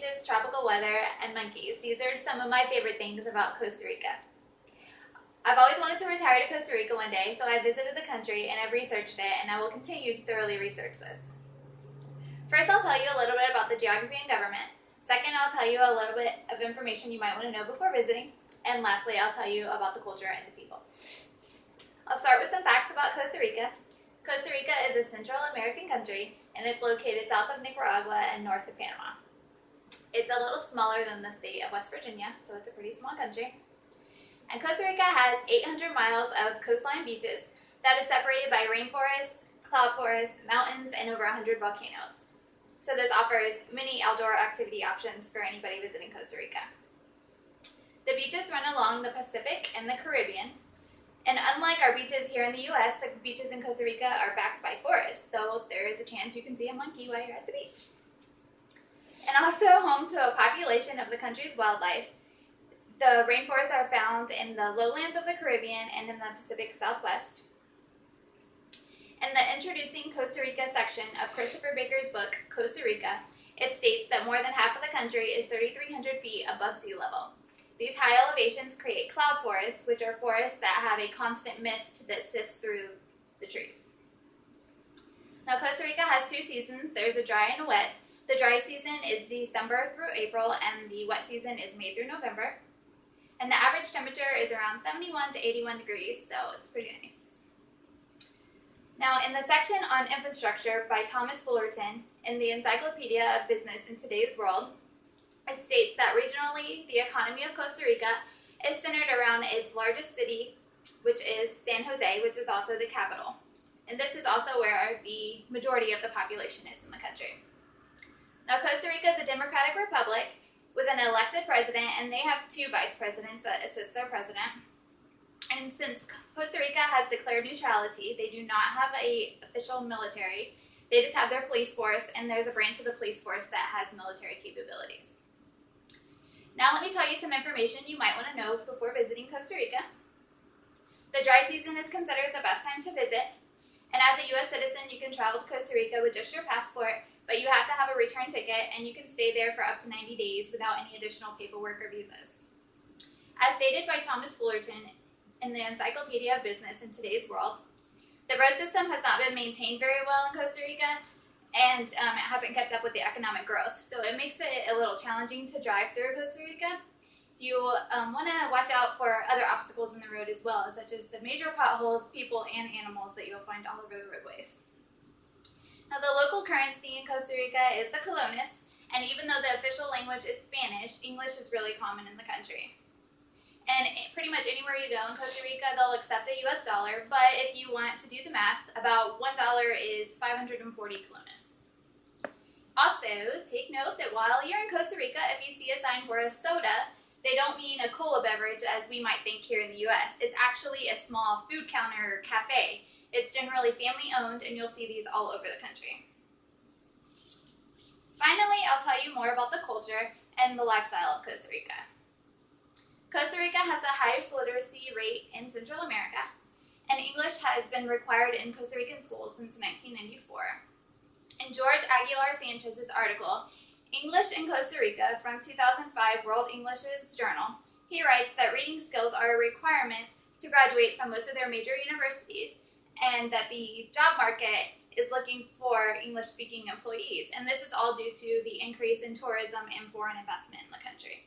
beaches, tropical weather, and monkeys. These are some of my favorite things about Costa Rica. I've always wanted to retire to Costa Rica one day, so I visited the country and I've researched it, and I will continue to thoroughly research this. First, I'll tell you a little bit about the geography and government. Second, I'll tell you a little bit of information you might want to know before visiting. And lastly, I'll tell you about the culture and the people. I'll start with some facts about Costa Rica. Costa Rica is a Central American country, and it's located south of Nicaragua and north of Panama. It's a little smaller than the state of West Virginia, so it's a pretty small country. And Costa Rica has 800 miles of coastline beaches that is separated by rainforests, cloud forests, mountains, and over 100 volcanoes. So this offers many outdoor activity options for anybody visiting Costa Rica. The beaches run along the Pacific and the Caribbean. And unlike our beaches here in the U.S., the beaches in Costa Rica are backed by forests, so there is a chance you can see a monkey while you're at the beach. And also home to a population of the country's wildlife. The rainforests are found in the lowlands of the Caribbean and in the Pacific Southwest. In the Introducing Costa Rica section of Christopher Baker's book, Costa Rica, it states that more than half of the country is 3,300 feet above sea level. These high elevations create cloud forests, which are forests that have a constant mist that sifts through the trees. Now, Costa Rica has two seasons. There's a dry and a wet. The dry season is December through April, and the wet season is May through November. And the average temperature is around 71 to 81 degrees, so it's pretty nice. Now, in the section on infrastructure by Thomas Fullerton in the Encyclopedia of Business in Today's World, it states that regionally, the economy of Costa Rica is centered around its largest city, which is San Jose, which is also the capital. And this is also where the majority of the population is in the country. Now, Costa Rica is a democratic republic with an elected president, and they have two vice presidents that assist their president. And since Costa Rica has declared neutrality, they do not have an official military. They just have their police force, and there's a branch of the police force that has military capabilities. Now let me tell you some information you might want to know before visiting Costa Rica. The dry season is considered the best time to visit, and as a U.S. citizen, you can travel to Costa Rica with just your passport, but you have to have a return ticket, and you can stay there for up to 90 days without any additional paperwork or visas. As stated by Thomas Fullerton in the Encyclopedia of Business in Today's World, the road system has not been maintained very well in Costa Rica, and it hasn't kept up with the economic growth. So it makes it a little challenging to drive through Costa Rica. So you want to watch out for other obstacles in the road as well, such as the major potholes, people, and animals that you'll find all over the roadways. Now, the local currency in Costa Rica is the colones, and even though the official language is Spanish, English is really common in the country. And pretty much anywhere you go in Costa Rica, they'll accept a U.S. dollar, but if you want to do the math, about $1 is 540 colones. Also, take note that while you're in Costa Rica, if you see a sign for a soda, they don't mean a cola beverage as we might think here in the U.S. It's actually a small food counter or cafe. It's generally family-owned, and you'll see these all over the country. Finally, I'll tell you more about the culture and the lifestyle of Costa Rica. Costa Rica has the highest literacy rate in Central America, and English has been required in Costa Rican schools since 1994. In George Aguilar Sanchez's article, English in Costa Rica from 2005 World English's Journal, he writes that reading skills are a requirement to graduate from most of their major universities, and that the job market is looking for English-speaking employees, and this is all due to the increase in tourism and foreign investment in the country.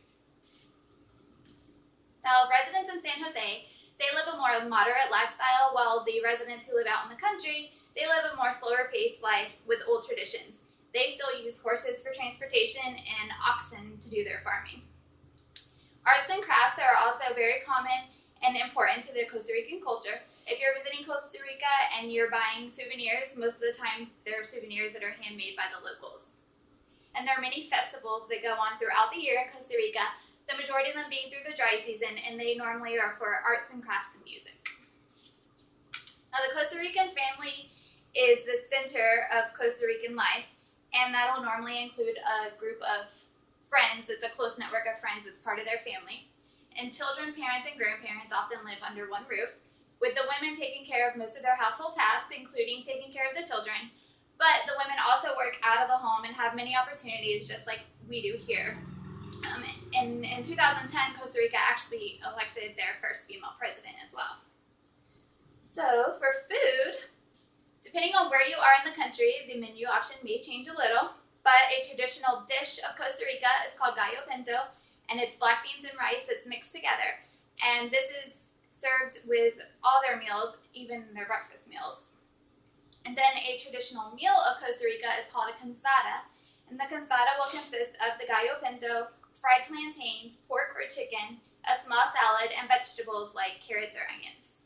Now, residents in San Jose, they live a more moderate lifestyle, while the residents who live out in the country, they live a more slower-paced life with old traditions. They still use horses for transportation and oxen to do their farming. Arts and crafts are also very common and important to the Costa Rican culture. If you're visiting Costa Rica and you're buying souvenirs, most of the time they're souvenirs that are handmade by the locals. And there are many festivals that go on throughout the year in Costa Rica, the majority of them being through the dry season, and they normally are for arts and crafts and music. Now, the Costa Rican family is the center of Costa Rican life, and that'll normally include a group of friends. It's a close network of friends that's part of their family. And children, parents, and grandparents often live under one roof, with the women taking care of most of their household tasks, including taking care of the children. But the women also work out of the home and have many opportunities, just like we do here. In 2010, Costa Rica actually elected their first female president as well. So for food, depending on where you are in the country, the menu option may change a little, but a traditional dish of Costa Rica is called gallo pinto, and it's black beans and rice that's mixed together. And this is served with all their meals, even their breakfast meals. And then a traditional meal of Costa Rica is called a cansada, and the cansada will consist of the gallo pinto, fried plantains, pork or chicken, a small salad, and vegetables like carrots or onions.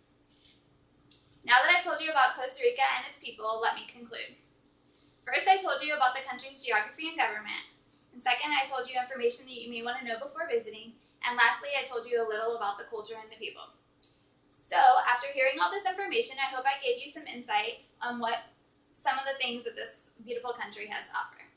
Now that I've told you about Costa Rica and its people, let me conclude. First, I told you about the country's geography and government. And second, I told you information that you may want to know before visiting. And lastly, I told you a little about the culture and the people. So, after hearing all this information, I hope I gave you some insight on what some of the things that this beautiful country has to offer.